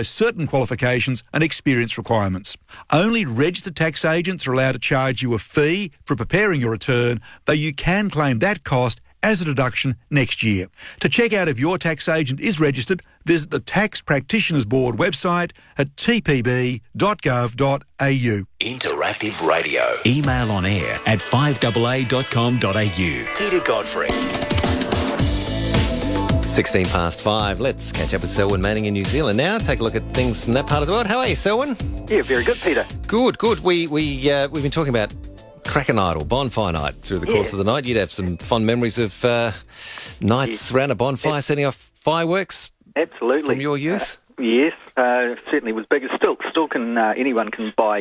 certain qualifications and experience requirements. Only registered tax agents are allowed to charge you a fee for preparing your return, though you can claim that cost as a deduction next year. To check out if your tax agent is registered, visit the Tax Practitioners Board website at tpb.gov.au. Interactive radio. Email on air at 5AA.com.au. Peter Godfrey. 16 past 5. Let's catch up with Selwyn Manning in New Zealand now. Take a look at things from that part of the world. How are you, Selwyn? Yeah, very good, Peter. Good. We've been talking about cracker night or bonfire night through the course of the night. You'd have some fond memories of nights around a bonfire, setting off fireworks. Absolutely. From your youth. Yes, certainly was big. Still can anyone can buy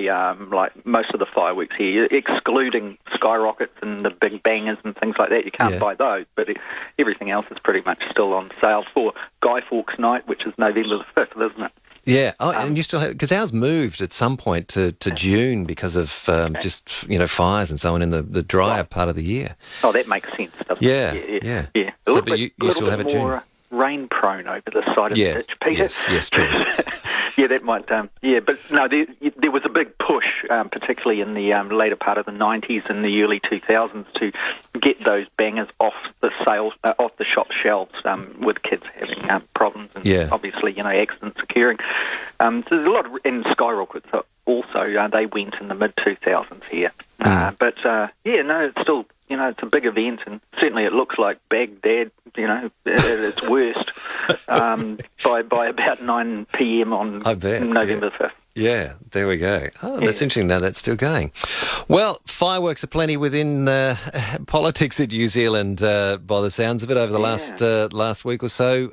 like most of the fireworks here, excluding skyrockets and the big bangers and things like that. You can't buy those, but everything else is pretty much still on sale for Guy Fawkes Night, which is November the 5th, isn't it? Yeah, and you still have, because ours moved at some point to June because of just fires and so on in the drier part of the year. Oh, that makes sense, doesn't it? Yeah. So, but you still have it June. Rain prone over the side of the pitch, Peter. Yes, true. Yeah, that might. But no, there was a big push, particularly in the later part of the 90s and the early 2000s, to get those bangers off the shop shelves, with kids having problems and obviously accidents occurring. So there's a lot of skyrockets also. They went in the mid 2000s here, but it's still. It's a big event, and certainly it looks like Baghdad, at its worst, by about 9 p.m. on November 5th. Yeah, there we go. Oh, that's interesting. Now that's still going. Well, fireworks are plenty within politics in New Zealand, by the sounds of it, over the last week or so.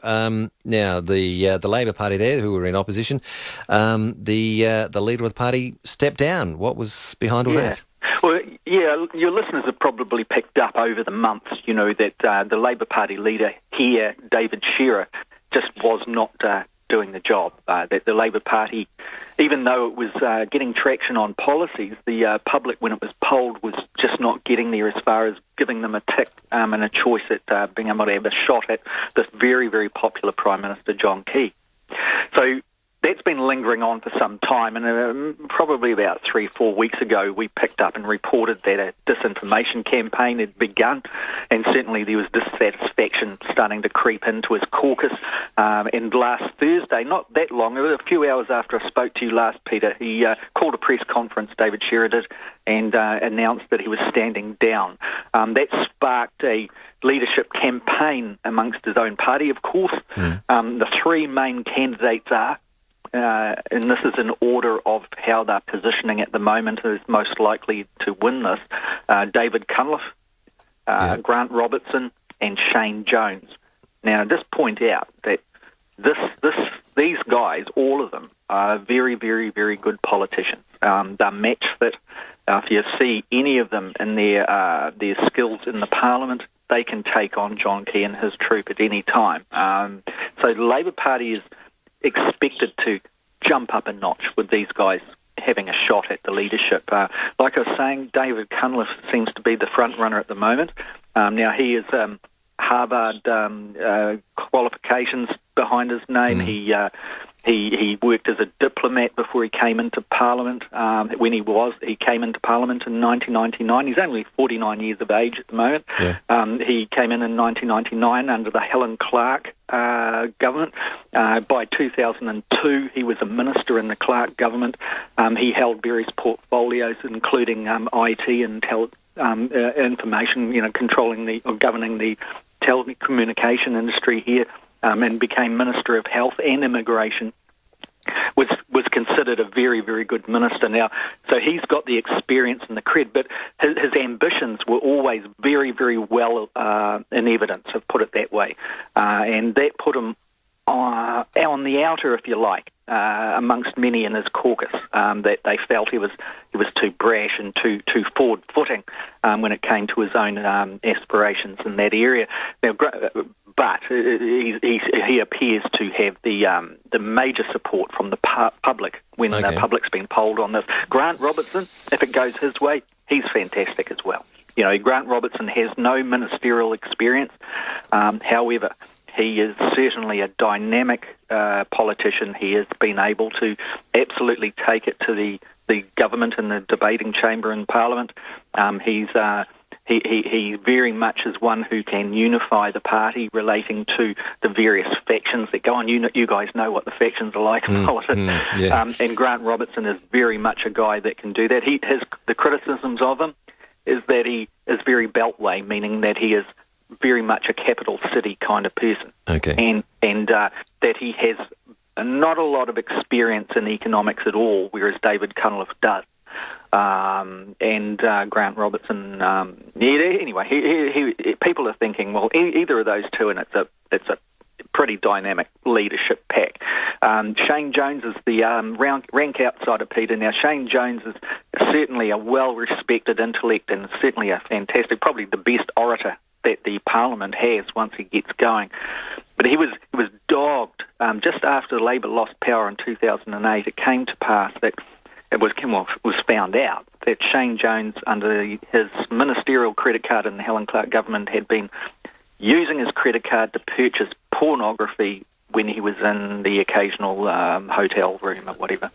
Now, the Labor Party there, who were in opposition, the leader of the party stepped down. What was behind all that? Well, your listeners have probably picked up over the months, that the Labor Party leader here, David Shearer, just was not doing the job. That the Labor Party, even though it was getting traction on policies, the public, when it was polled, was just not getting there as far as giving them a tick and a choice at being able to have a shot at this very, very popular Prime Minister, John Key. So that's been lingering on for some time, and probably about 3-4 weeks ago we picked up and reported that a disinformation campaign had begun, and certainly there was dissatisfaction starting to creep into his caucus. And last Thursday, not that long, a few hours after I spoke to you last, Peter, he called a press conference, David Shearer did, and announced that he was standing down. That sparked a leadership campaign amongst his own party, of course. The three main candidates are, and this is in order of how they're positioning at the moment, is most likely to win this: David Cunliffe, Grant Robertson, and Shane Jones. Now, just point out that these guys, all of them, are very, very, very good politicians. They're match fit. If you see any of them in their skills in the Parliament, they can take on John Key and his troop at any time. So the Labor Party is expected to jump up a notch with these guys having a shot at the leadership. Like I was saying, David Cunliffe seems to be the front runner at the moment. Now, he is Harvard qualifications behind his name. He worked as a diplomat before he came into Parliament. When he came into Parliament in 1999. He's only 49 years of age at the moment. He came in 1999 under the Helen Clark government. By 2002, he was a minister in the Clark government. He held various portfolios, including IT and information, controlling or governing the telecommunication industry here. And became Minister of Health and Immigration, was considered a very, very good minister. Now, so he's got the experience and the cred, but his ambitions were always very, very well in evidence, I've put it that way. And that put him on the outer, if you like, amongst many in his caucus, that they felt he was too brash and too forward-footing when it came to his own aspirations in that area. Now, but he appears to have the major support from the public when the public's been polled on this. Grant Robertson, if it goes his way, he's fantastic as well. Grant Robertson has no ministerial experience. However, he is certainly a dynamic politician. He has been able to absolutely take it to the government and the debating chamber in Parliament. He very much is one who can unify the party relating to the various factions that go on. You guys know what the factions are like in politics. And Grant Robertson is very much a guy that can do that. The criticisms of him is that he is very beltway, meaning that he is very much a capital city kind of person. Okay. And that he has not a lot of experience in economics at all, whereas David Cunliffe does. Grant Robertson, anyway, people are thinking, well, either of those two, and it's a pretty dynamic leadership pack. Shane Jones is the rank outsider, Peter. Now, Shane Jones is certainly a well-respected intellect and certainly a fantastic, probably the best orator that the Parliament has once he gets going. But he was dogged just after Labor lost power in 2008. It came to pass that it was found out that Shane Jones, under his ministerial credit card in the Helen Clark government, had been using his credit card to purchase pornography when he was in the occasional hotel room or whatever.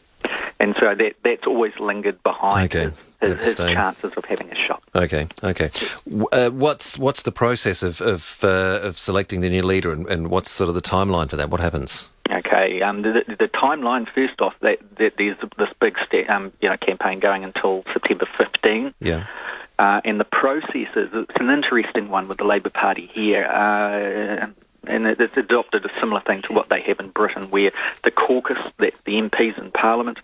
And so that's always lingered behind his chances of having a shot. Okay. What's the process of selecting the new leader, and what's sort of the timeline for that? What happens? Okay, the timeline, first off, that there's this big campaign going until September 15. Yeah. And the process it's an interesting one with the Labour Party here. And it's adopted a similar thing to what they have in Britain, where the caucus, that's the MPs in Parliament,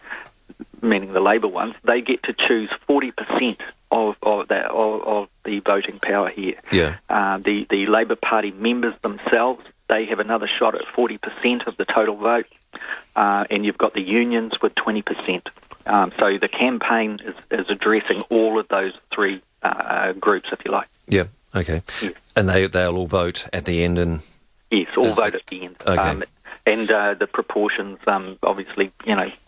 meaning the Labour ones, they get to choose 40% of the voting power here. Yeah. The Labour Party members themselves, they have another shot at 40% of the total vote, and you've got the unions with 20%. So the campaign is addressing all of those three groups, if you like. Yeah. Okay. Yes. And they'll all vote at the end, and yes, all vote at the end. Okay. And the proportions, obviously,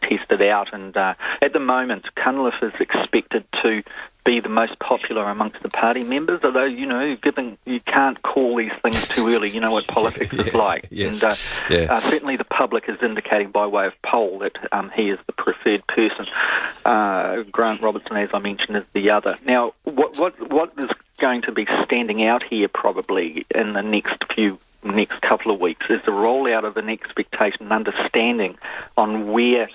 tested out. And at the moment, Cunliffe is expected to be the most popular amongst the party members, although, given you can't call these things too early, you know what politics is like. Yes. And certainly the public is indicating by way of poll that he is the preferred person. Grant Robertson, as I mentioned, is the other. Now, what is going to be standing out here probably in the next couple of weeks is the rollout of an expectation and understanding on where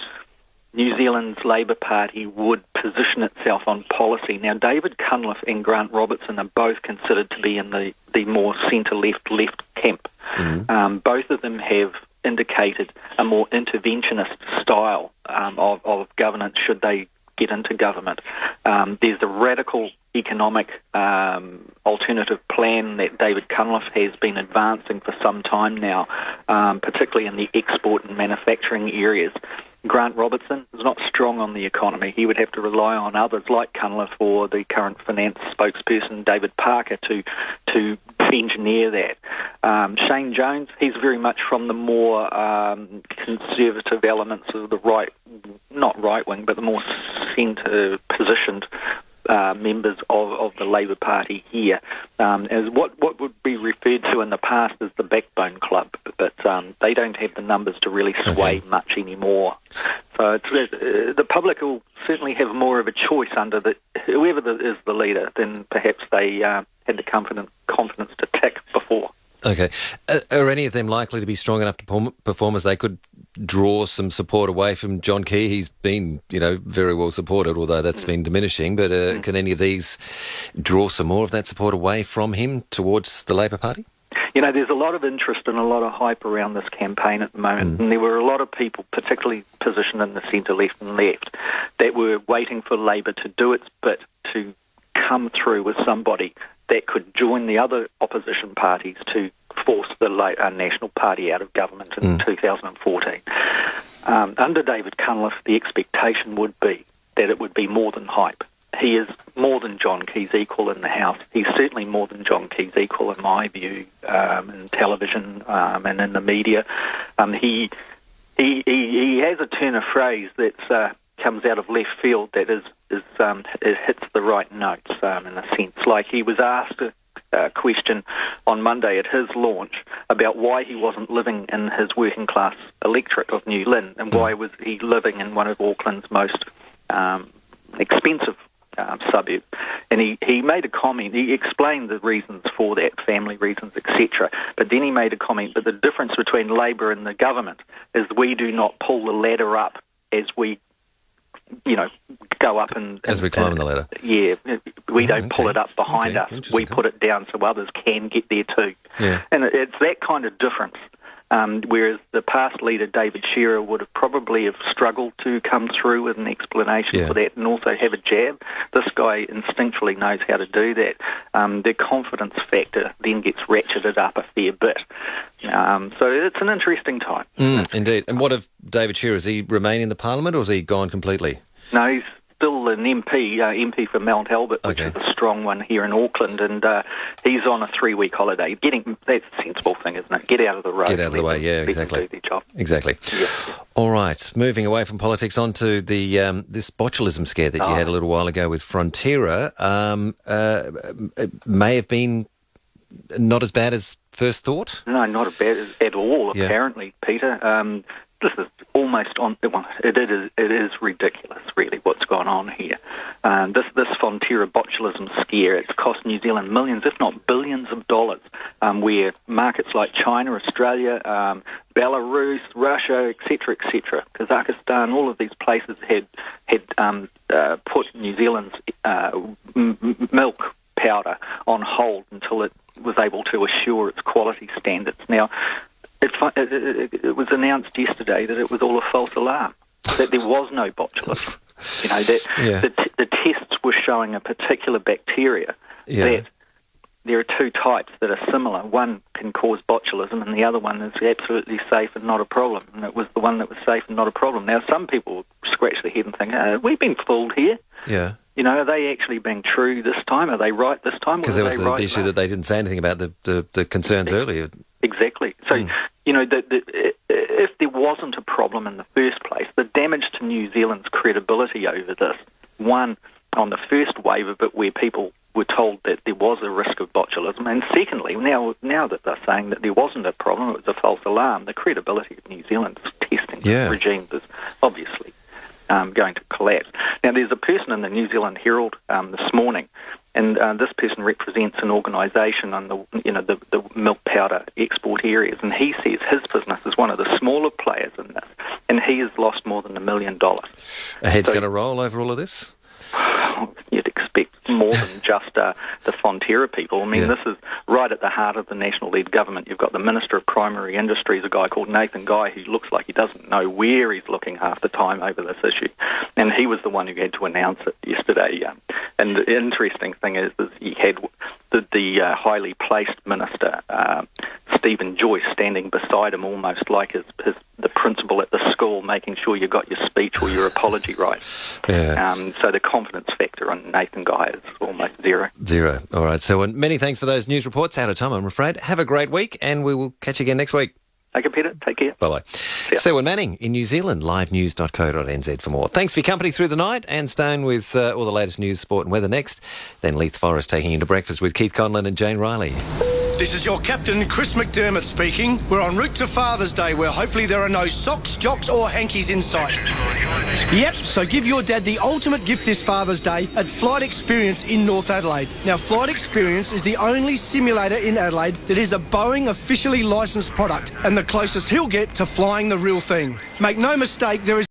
New Zealand's Labour Party would position itself on policy. Now, David Cunliffe and Grant Robertson are both considered to be in the more centre-left camp. Mm-hmm. Both of them have indicated a more interventionist style of governance should they get into government. There's a radical economic alternative plan that David Cunliffe has been advancing for some time now, particularly in the export and manufacturing areas. Grant Robertson is not strong on the economy. He would have to rely on others like Cunliffe or the current finance spokesperson, David Parker, to engineer that. Shane Jones, he's very much from the more conservative elements of the right, not right-wing, but the more centre-positioned members of the Labour Party here, as what would be referred to in the past as the backbone club, but they don't have the numbers to really sway much anymore. So the public will certainly have more of a choice under whoever is the leader than perhaps they had the confidence to tick before. Okay. Are any of them likely to be strong enough to perform as they could draw some support away from John Key? He's been, very well supported, although that's been diminishing. But can any of these draw some more of that support away from him towards the Labour Party? There's a lot of interest and a lot of hype around this campaign at the moment. And there were a lot of people, particularly positioned in the centre, left and left, that were waiting for Labour to do its bit to come through with somebody that could join the other opposition parties to force the National Party out of government in 2014. Under David Cunliffe, the expectation would be that it would be more than hype. He is more than John Key's equal in the House. He's certainly more than John Key's equal, in my view, in television and in the media. He has a turn of phrase that comes out of left field that it hits the right notes in a sense. Like he was asked question on Monday at his launch about why he wasn't living in his working class electorate of New Lynn, and why was he living in one of Auckland's most expensive suburb. And he made a comment. He explained the reasons for that, family reasons, etc. But then he made a comment that the difference between Labor and the government is we do not pull the ladder up as we, go up and as we climb the ladder. Yeah, we don't pull it up behind us. We put it down so others can get there too. Yeah. And it's that kind of difference. Whereas the past leader, David Shearer, would have probably have struggled to come through with an explanation for that and also have a jab. This guy instinctually knows how to do that. Their confidence factor then gets ratcheted up a fair bit. So it's an interesting time. Indeed. And what of David Shearer? Is he remain in the Parliament, or is he gone completely? No, he's still an MP for Mount Albert, which is a strong one here in Auckland, and he's on a 3-week holiday. That's a sensible thing, isn't it? Get out of the road. Get out of the way, yeah, exactly. Do their job. Exactly. Yeah. All right, moving away from politics onto the this botulism scare that you had a little while ago with Frontiera. It may have been not as bad as first thought? No, not as bad at all, apparently, Peter. This is almost on. It is ridiculous, really, what's gone on here. This Frontiera botulism scare, it's cost New Zealand millions, if not billions of dollars, where markets like China, Australia, Belarus, Russia, etc., Kazakhstan, all of these places had put New Zealand's milk powder on hold until it was able to assure its quality standards. Now, it was announced yesterday that it was all a false alarm, that there was no botulism. The tests were showing a particular bacteria that there are two types that are similar. One can cause botulism and the other one is absolutely safe and not a problem. And it was the one that was safe and not a problem. Now, some people scratch their head and think, we've been fooled here. Yeah. Are they actually being true this time? Are they right this time? Because there was the issue that they didn't say anything about the concerns earlier. Exactly. So, if there wasn't a problem in the first place, the damage to New Zealand's credibility over this, one, on the first wave of it where people were told that there was a risk of botulism, and secondly, now that they're saying that there wasn't a problem, it was a false alarm, the credibility of New Zealand's testing regime is obviously going to collapse. Now, there's a person in the New Zealand Herald this morning, and this person represents an organisation on the milk powder export areas, and he says his business is one of the smaller players in this, and he has lost more than $1 million. A head's going to roll over all of this? You'd expect more than just the Frontiera people. I mean, this is right at the heart of the national-led government. You've got the Minister of Primary Industries, a guy called Nathan Guy, who looks like he doesn't know where he's looking half the time over this issue. And he was the one who had to announce it yesterday. And the interesting thing is he had the highly placed minister, Stephen Joyce, standing beside him almost like the principal at the school, making sure you got your speech or your apology right. Yeah. So the confidence factor on Nathan Guy is almost zero. Zero. All right. So many thanks for those news reports. Out of time, I'm afraid. Have a great week, and we will catch you again next week. Okay, Peter. Take care. Bye-bye. Selwyn Manning in New Zealand, livenews.co.nz for more. Thanks for your company through the night, and staying with all the latest news, sport and weather next. Then Leith Forrest taking you to breakfast with Keith Conlon and Jane Riley. This is your captain, Chris McDermott speaking. We're en route to Father's Day, where hopefully there are no socks, jocks or hankies in sight. Yep, so give your dad the ultimate gift this Father's Day at Flight Experience in North Adelaide. Now, Flight Experience is the only simulator in Adelaide that is a Boeing officially licensed product, and the closest he'll get to flying the real thing. Make no mistake, there is